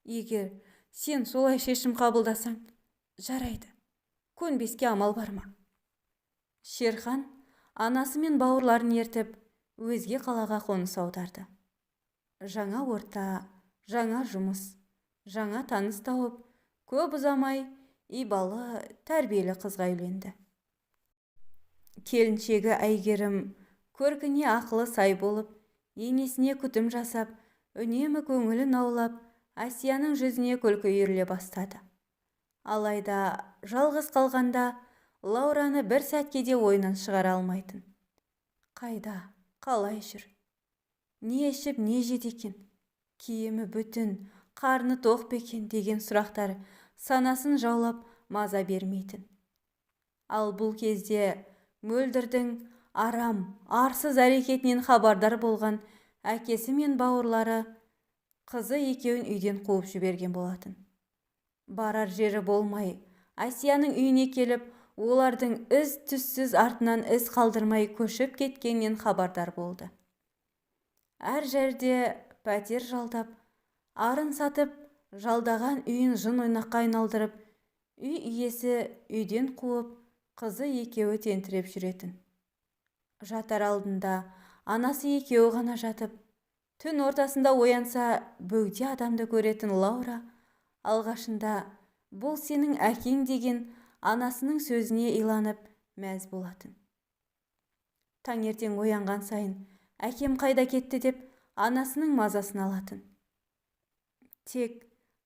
Speaker 1: Егер сен солай шешім қабылдасаң, жарайды. Көнбеске амал бар ма? Шерхан анасы мен бауырларын ертіп, өзге қалаға қоныс аударды. Жаңа орта, жаңа жұмыс, жаңа таныс тауып, көп ұзамай ибалы, тәрбиелі қызға үйленді. Келіншегі Әйгерім көркіне ақылы сай болып, енесіне күтім жасап, үнемі көңілін аулап, Әсияның жүзіне күлкі үйіріле бастады. Алайда жалғыз қалғанда Лаураны бір сәтке де ойынан шығара алмайтын. Қайда, қалай жүр? Не ішіп, не жеді екен? Киімі бүтін, қарны тоқ па екен деген сұрақтар санасын жаулап маза бермейтін. Ал бұл кезде Мөлдірдің арам, арсыз әрекетінен хабардар болған әкесі мен бауырлары қызы екеуін үйден қуып жіберген болатын. Барар жері болмай, Әсияның үйіне келіп, олардың із-түссіз артынан із қалдырмай көшіп кеткеннен хабардар болды. Әр жерде пәтер жалдап, арын сатып, жалдаған үйін жын ойнаққа айналдырып, үй иесі үйден қуып, қызы екеуі тентіреп жүретін. Жатар алдында анасы екеуі ғана жатып, түн ортасында оянса бөгде адамды көретін Лаура алғашында бұл сенің әкең деген анасының сөзіне иланып мәз болатын. Таңертең оянған сайын әкем қайда кетті деп анасының мазасын алатын. Тек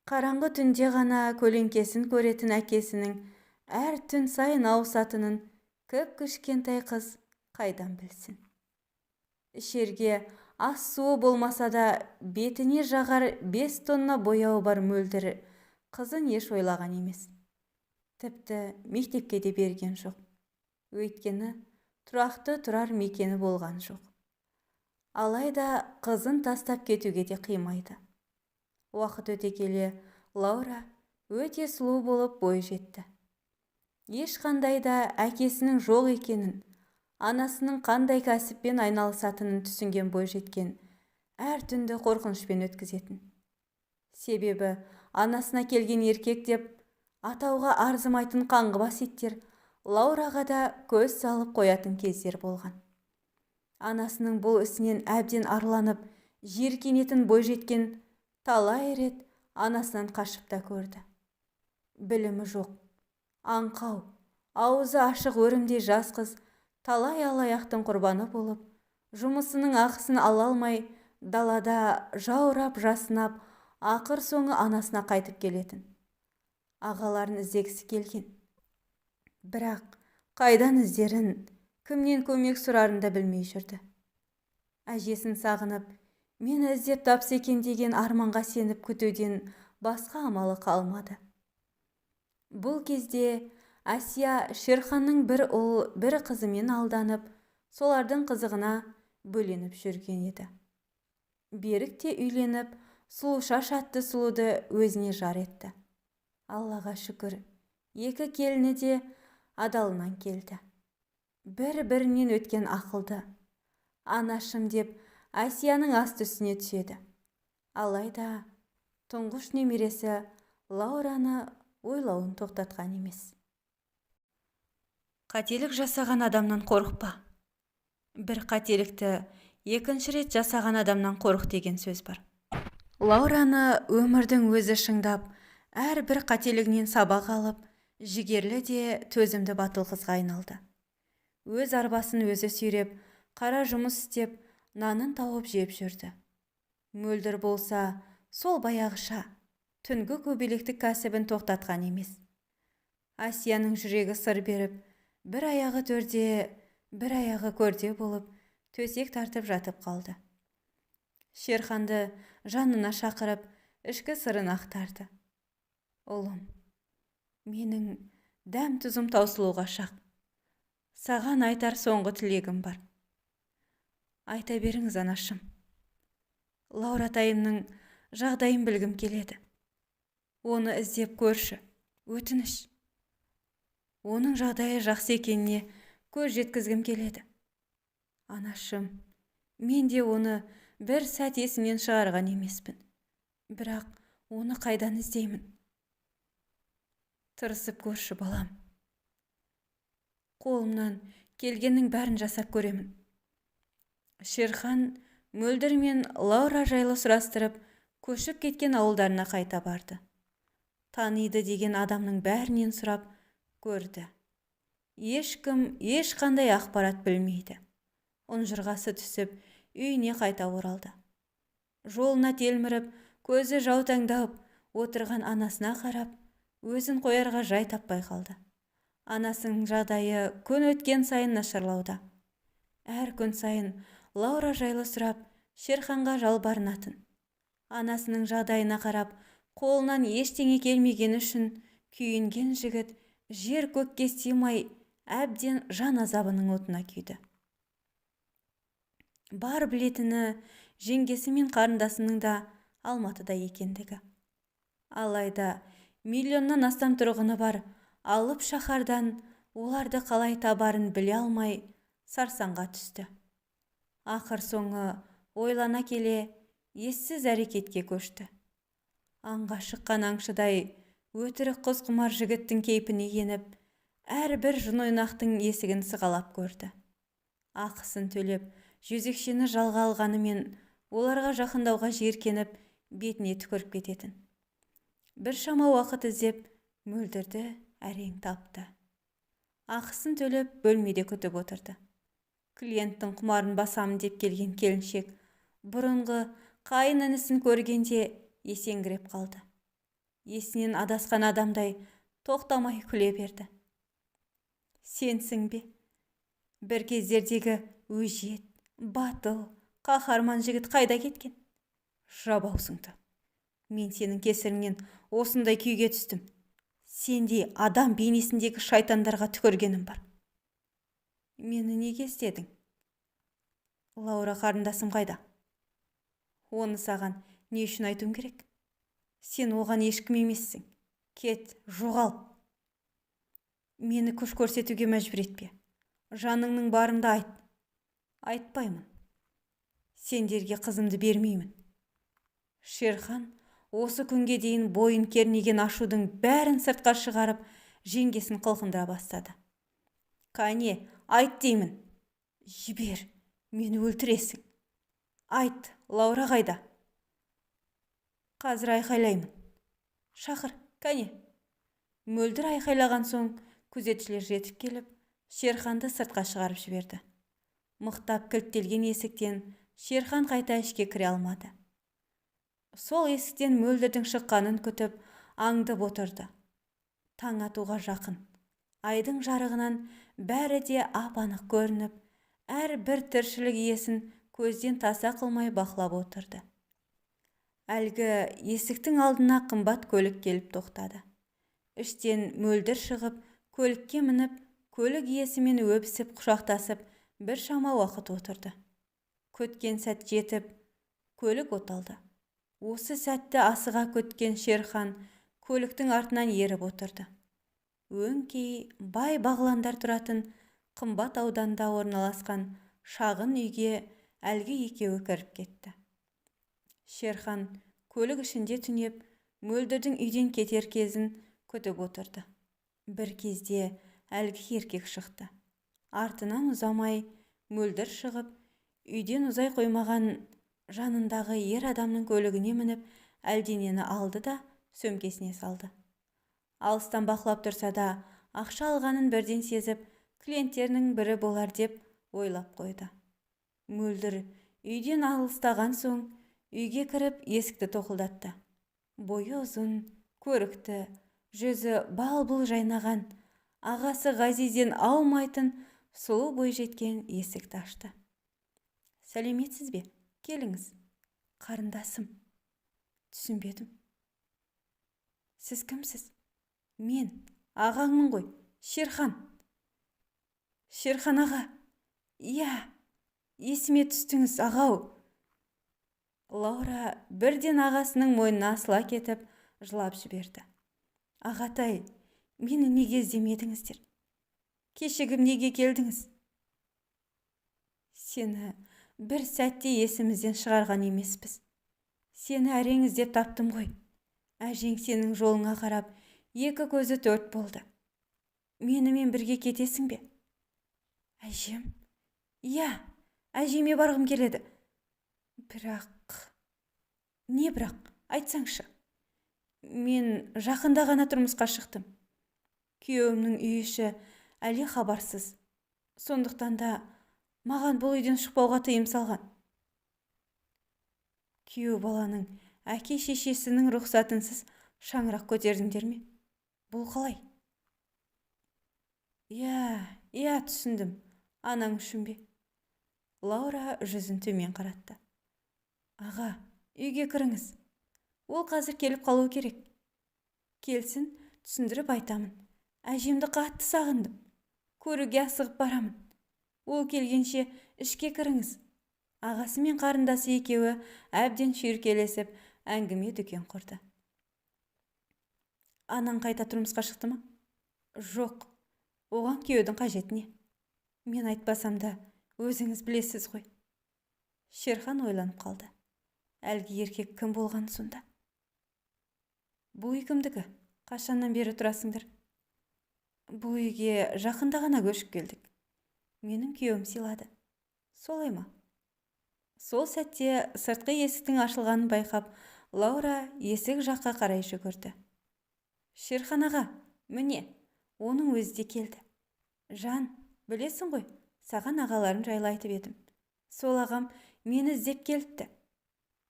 Speaker 1: қараңғы түнде ғана көлеңкесін көретін әкесінің әр түн сайын ауысатынын кіп-кішкентай қыз қайдан білсін. Ішерге ас суы болмаса да бетіне жағар 5 тонна бояуы бар Мөлдір қызын еш ойлаған емес. Тіпті мектепке де берген жоқ. Өйткені тұрақты тұрар мекені болған жоқ. Алайда қызын тастап кетуге де қимайды. Уақыт өте келе Лаура өте сұлу болып бой жетті. Ешқандай да әкесінің жоқ екенін, анасының қандай кәсіппен айналысатынын түсінген бой жеткен әр түнді қорқынышпен өткізетін. Себебі анасына келген еркек деп атауға арзымайтын қаңғыбас иттер Лаураға да көз салып қоятын кездер болған. Анасының бұл ісінен әбден арланып, жиіркенетін бой жеткен талай рет анасынан қашып та көрді. Білімі жоқ, аңқау, аузы ашық өрімдей жас қыз талай алаяқтың құрбаны болып, жұмысының ақысын ала алмай, далада жаурап жасынап, ақыр соңы анасына қайтып келетін. Ағаларын іздегісі келген. Бірақ қайдан іздерін, кімнен көмек сұрарын да білмей жүрді. Әжесін сағынып, мені іздеп тапсы екен деген арманға сеніп күтуден басқа амалы қалмады. Бұл кезде Асия Шерханның бір ұл, бір қызымен алданып, солардың қызығына бөленіп жүрген еді. Берік те үйленіп, сұлуша шатты сұлуды өзіне жар етті. Аллаға шүкір, екі келіні де адалынан келді. Бір-бірінен өткен ақылды. Анашым деп Асияның асты үстіне түседі. Алайда тұңғыш немересі Лаураны ойлауын тоқтатқан емес. Қателік жасаған адамнан қорықпа. Бір қателікті екінші рет жасаған адамнан қорық деген сөз бар. Лаураны өмірдің өзі шыңдап, әрбір қателігінен сабақ алып, жігерлі де төзімді батыл қызға айналды. Өз арбасын өзі сүйреп, қара жұмыс істеп, нанын тауып жеп жүрді. Мөлдір болса, сол баяғыша түнгі көбелектік кәсібін тоқтатқан емес. Асияның жүрегі сыр беріп, бір аяғы төрде, бір аяғы көрде болып, төсек тартып жатып қалды. Шерханды жанына шақырып, ішкі сырын ақтарды. Ұлым, менің дәм тұзым таусылуға шақ. Саған айтар соңғы тілегім бар. Айта беріңіз, анашым. Лауратайымның жағдайын білгім келеді. Оны іздеп көрші, өтініш. Оның жағдайы жақсы екеніне көз жеткізгім келеді. Анашым, мен де оны бір сәт есімнен шығарған емеспін. Бірақ оны қайдан іздеймін? Тырысып көрші, балам. Қолымнан келгеннің бәрін жасап көремін. Шерхан Мөлдір мен Лаура жайлы сұрастырып, көшіп кеткен ауылдарына қайта барды. Таниды деген адамның бәрінен сұрап көрді. Ешкім ешқандай ақпарат білмейді. Ұнжырғасы түсіп, үйіне қайта оралды. Жолына телміріп, көзі жаутаңдап отырған анасына қарап, өзін қоярға жай таппай қалды. Анасының жағдайы күн өткен сайын нашарлауда. Әр күн сайын Лаура жайлы сұрап, Шерханға жалбарынатын. Анасының жағдайына қарап, қолынан ештеңе келмеген үшін күйінген жігіт жер көкке сыймай әбден жан азабының отына күйді. Бар білетіні жеңгесі мен қарындасының да Алматыда екендігі. Алайда миллионнан астам тұрғыны бар алып шаһардан оларды қалай табарын біле алмай сарсаңға түсті. Ақыр соңы ойлана келе ессіз әрекетке көшті. Аңға шыққан аңшыдай өтірік қыз құмар жігіттің кейпіне еніп, әрбір жын ойнақтың есігін сығалап көрді. Ақысын төлеп, жезекшені жалға алғанымен оларға жақындауға жиіркеніп, бетіне түкіріп кететін. Бір шама уақыт іздеп, Мөлдірді әрең тапты. Ақысын төлеп, бөлмеде күтіп отырды. Клиенттің құмарын басамын деп келген келіншек бұрынғы қайын інісін көргенде есеңгіреп қалды. Есінен адасқан адамдай тоқтамай күле берді. Сенсің бе? Бір кездердегі өжет, батыл, қаһарман жігіт қайда кеткен? Жабаусыңды. Мен сенің кесіріңнен осындай күйге түстім. Сендей адам бейнесіндегі шайтандарға түкіргенім бар. Мені неге істедің? Лаура қарындасым қайда? Оны саған не үшін айтуым керек? Сен оған ешкім емессің. Кет, жоғал. Мені күш көрсетуге мәжбүр етпе. Жаныңның барында айт. Айтпаймын. Сендерге қызымды бермеймін. Шерхан осы күнге дейін бойын кернеген ашудың бәрін сыртқа шығарып, жеңгесін қылқындыра бастады. Кәне, айт деймін. Жібер, мені өлтіресің. Айт, Лаура қайда? Қазір айқайлаймын. Шақыр, кәне. Мөлдір айқайлаған соң, күзетшілер жетіп келіп, Шерханды сыртқа шығарып жіберді. Мықтап кілттелген есіктен Шерхан қайта ішке кіре алмады. Сол есіктен Мөлдірдің шыққанын күтіп, аңдып отырды. Таң атуға жақын. Айдың жарығынан бәрі де ап-анық көрініп, әрбір тіршілік иесін көзден таса қылмай бақылап отырды. Әлгі есіктің алдына қымбат көлік келіп тоқтады. Іштен мөлдір шығып, көлікке мініп, көлік иесімен өбісіп құшақтасып, бір шама уақыт отырды. Көткен сәт жетіп, көлік оталды. Осы сәтті асыға көткен Шерхан көліктің артынан еріп отырды. Өңкей бай бағландар тұратын қымбат ауданда орналасқан шағын үйге әлгі екеуі кіріп кетті. Шерхан көлік ішінде түнеп, мөлдірдің үйден кетер кезін күтіп отырды. Бір кезде әлгі еркек шықты. Артынан ұзамай мөлдір шығып, үйден ұзай қоймаған жанындағы ер адамның көлігіне мініп, әлденені алды да сөмкесіне салды. Алыстан бақылап тұрса да, ақша алғанын бірден сезіп, клиенттерінің бірі болар деп ойлап қойды. Мөлдір үйден алыстаған соң, үйге кіріп есікті тоқылдатты. Бойы ұзын, көрікті, жүзі бал-бұл жайнаған, ағасы Ғазизден аумайтын сұлу бойжеткен есікті ашты. Сәлеметсіз бе? Келіңіз. Қарындасым. Түсінбедім. Сіз кімсіз? Мен, ағаңмын ғой, Шерхан. Шерхан аға. Иә, есіме түстіңіз, ағау. Лаура бірден ағасының мойнына асыла кетіп, жылап жіберді. Ағатай, мені неге іздемедіңіздер? Кешігім неге келдіңіз? Сені бір сәтте есімізден шығарған емеспіз. Сені әрең іздеп таптым ғой. Әжең сенің жолыңа қарап, екі көзі төрт болды. Менімен бірге кетесің бе? Әжем? Иә, әжеме барғым келеді. Не бірақ? Айтсаңшы. Мен жақында ғана тұрмысқа шықтым. Күйеуімнің үй іші әлі хабарсыз. Сондықтан да маған бұл үйден шықпауға тыйым салған. Күйеу баланың әке-шешесінің рұқсатынсыз шаңырақ көтердіңдер ме? Бұл қалай? Иә, түсіндім. Анаң үшін бе? Лаура жүзін төмен қаратты. Аға, үйге кіріңіз. Ол қазір келіп қалу керек. Келсін, түсіндіріп айтамын. Әжемді қатты сағындым. Көруге асығып барамын. Ол келгенше ішке кіріңіз. Ағасы мен қарындасы екеуі әбден шүйіркелесіп, әңгіме дүкен құрды. Анаң қайта тұрмысқа шықты ма? Жоқ, оған күйеудің қажеті не? Мен айтпасам да, өзіңіз білесіз ғой. Шерхан ойланып қалды. Әлгі еркек кім болған сонда? Бұл үй кімдікі? Қашаннан бері тұрасыңдар? Бұл үйге жақында ғана көшіп келдік. Менің күйеуім сыйлады. Солай ма? Сол сәтте сыртқы есіктің ашылғанын байқап, Лаура есік жаққа қарай жүгірді. Шерхан аға, міне, оның өзі де келді. Жан, білесің ғой, саған ағаларым жайлы айтып едім. Сол ағам мені іздеп келді.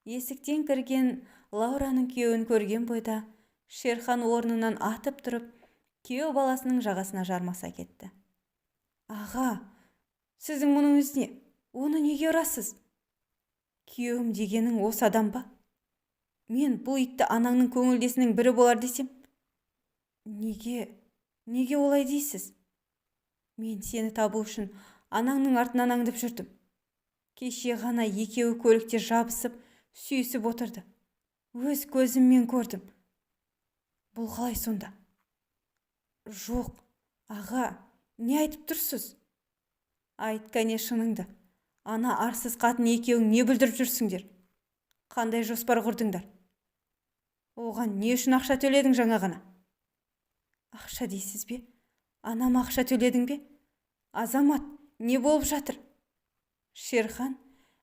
Speaker 1: Есіктен кірген Лаураның күйеуін көрген бойда, Шерхан орнынан атып тұрып, күйеу баласының жағасына жармаса кетті. Аға, сіздің мұның өзіне, оны неге ұрасыз? Күйеуім дегенің осы адам ба? Мен бұл итті анаңның көңілдесінің бірі болар десем? Неге олай дейсіз? Мен сені табу үшін анаңның артынан аңдып жүрдім. Кеше ғана екеуі көлікте жабысып, сүйісіп отырды. Өз көзіммен көрдім. Бұл қалай сонда? Жоқ, аға, не айтып тұрсыз? Айт кәне шыныңды. Ана арсыз қатын екеуің не бүлдіріп жүрсіңдер? Қандай жоспар құрдыңдар? Оған не үшін ақша төледің жаңа ғана? Ақша дейсіз бе? Анам ақша төледің бе? Азамат, не болып жатыр? Шерхан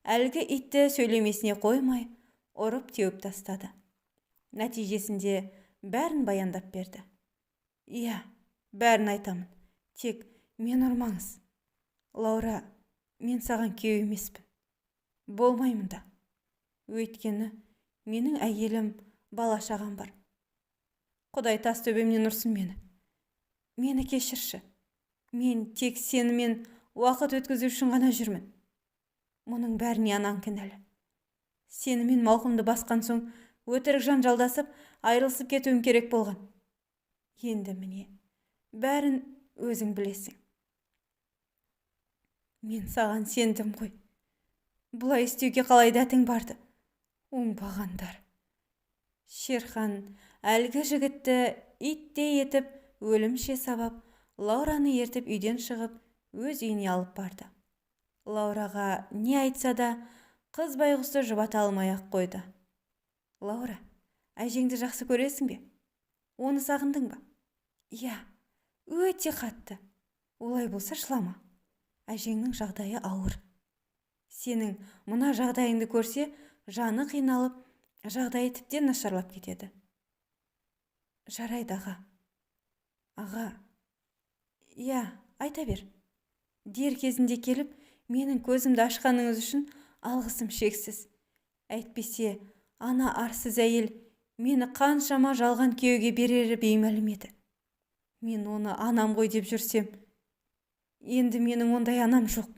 Speaker 1: әлгі итті сөйлемесіне қоймай, ұрып теуіп тастады. Нәтижесінде бәрін баяндап берді. Иә, бәрін айтамын. Тек мен ұрмаңыз. Лаура, мен саған күйеу емеспін. Болмаймын да. Өйткені менің әйелім, бала-шағам бар. Құдай тас төбемнен ұрсын мені. Мені кешірші. Мен тек сенімен уақыт өткізу үшін ғана жүрмін. Мұның бәріне анаң кінәлі. Сенімен мауқымды басқан соң өтірік жанжалдасып, айырылысып кетуім керек болған. Енді міне, бәрін өзің білесің. Мен саған сендім ғой. Бұлай істеуге қалай дәтің барды? Оңбағандар. Шерхан әлгі жігітті иттей етіп өлімше сабап, Лаураны ертіп үйден шығып, өз үйіне алып барды. Лаураға не айтса да, қыз байғұсты жұбата алмай-ақ қойды. Лаура, әжеңді жақсы көресің бе? Оны сағындың ба? Иә, өте қатты. Олай болса жылама. Әжеңнің жағдайы ауыр. Сенің мына жағдайыңды көрсе, жаны қиналып, жағдайы тіптен нашарлап кетеді. Жарайды, аға. Аға. Иә, айта бер. Дер кезінде келіп, менің көзімді ашқаныңыз үшін алғысым шексіз. Әйтпесе, ана арсыз әйел мені қаншама жалған күйеуге берері беймәлім еді. Мен оны анам ғой деп жүрсем, енді менің ондай анам жоқ.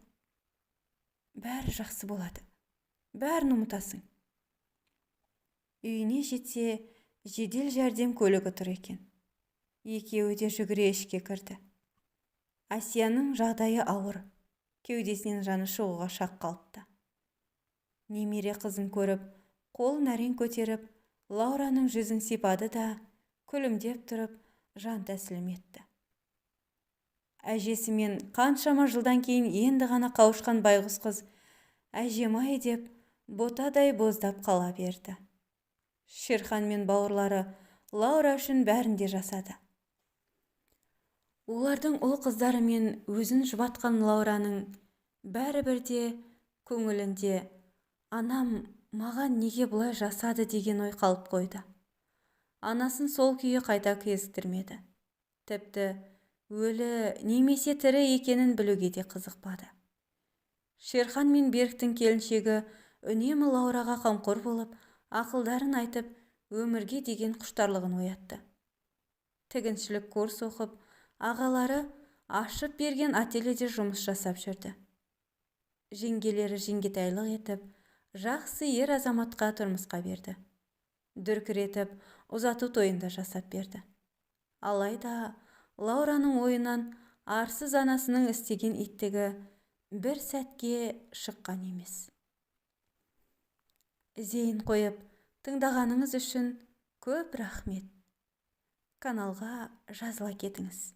Speaker 1: Бәрі жақсы болады. Бәрін ұмытасың. Үйіне жетсе, жедел жәрдем көлігі тұр екен. Екеуі де жүгіре ішке кірді. Асияның жағдайы ауыр. Кеудесінен жаны шығуға шақ қалыпты. Немере қызын көріп, қолын әрең көтеріп, Лаураның жүзін сипады да, күлімдеп тұрып, жан тәсілім етті. Әжесімен қаншама жылдан кейін енді ғана қауышқан байғұс қыз, әжем-ай деп, ботадай боздап қала берді. Шерхан мен бауырлары Лаура үшін бәрін де жасады. Олардың ұл қыздары мен өзін жұбатқан Лаураның бәрібірде көңілінде анам маған неге бұлай жасады деген ой қалып қойды. Анасын сол күйі қайта кезіктірмеді. Тіпті өлі немесе тірі екенін білуге де қызықпады. Шерхан мен Беріктің келіншегі үнемі Лаураға қамқор болып, ақылдарын айтып, өмірге деген құштарлығын оятты. Тігіншілік курс оқып, ағалары ашып берген ательеде жұмыс жасап жүрді. Жеңгелері жеңгетайлық етіп, жақсы ер азаматқа тұрмысқа берді. Дүркіретіп, ұзату тойында жасап берді. Алайда Лаураның ойынан арсыз анасының істеген иттігі бір сәтке шыққан емес. Зейін қойып, тыңдағаныңыз үшін көп рахмет. Каналға жазыла кетіңіз.